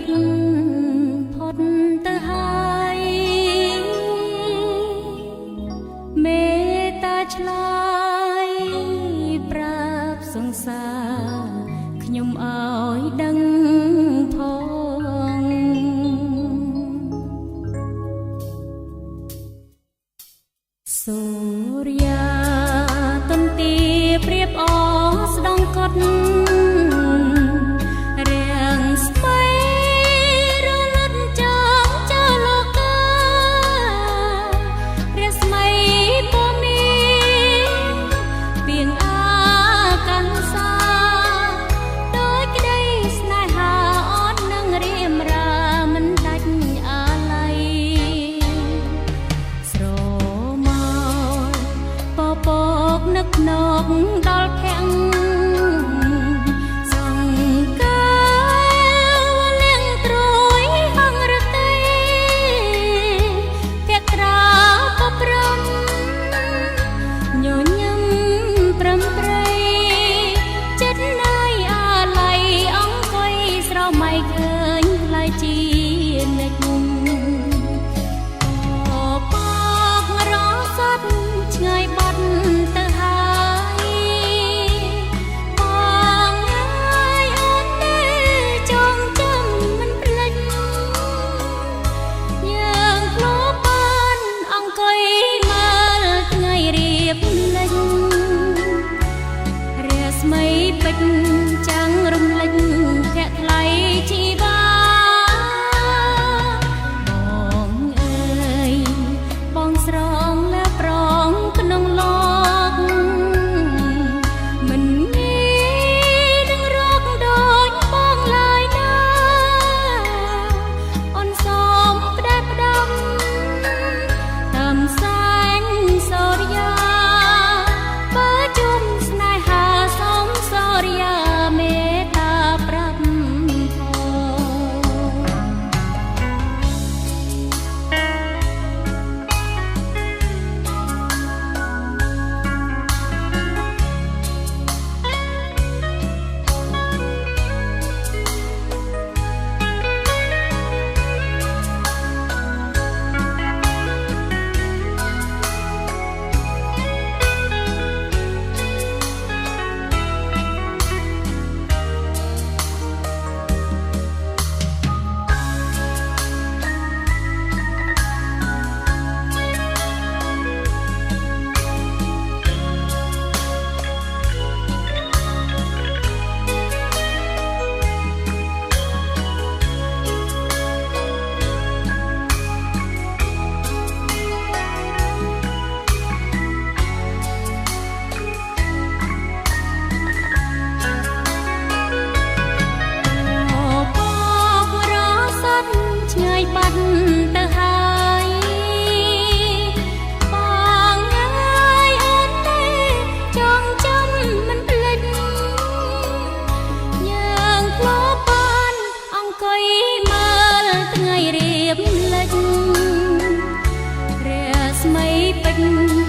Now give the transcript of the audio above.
ត់ផុតទៅហើយមេត្តាឆ្លើយប្រាប់សង្សារខ្ញុំឲ្យដឹងផងសូរិយាទន្ទាប្រៀបអស្ដងកត់រាំងស្មៃរលត់ចាំចោលលោការាស្មៃពមីពីងអាកាន់សាដោយក្តីស្នេហាអត់នឹងរៀមរាមិនដាច់អាល័យស្រមកពពកនឹកណកដល់ភ័ក្រចាំងរំលេចធាក់ថ្លៃជីវាបងអើយបងស្រងและប្រងក្នុងលោកមិនមាននឹងរកដូចបងឡើយណាអូនសូមផ្ដែផ្ដាំតាមសែងសូរិយាបើជុំស្នេហាសូមសូរិយាបាត់ទៅហើយបងអើយអូនទេចងចាំមិនភ្លេចយើងធ្លាប់បានអង្គុយមើលថ្ងៃរៀបលិចរាស្មីពេជ្រ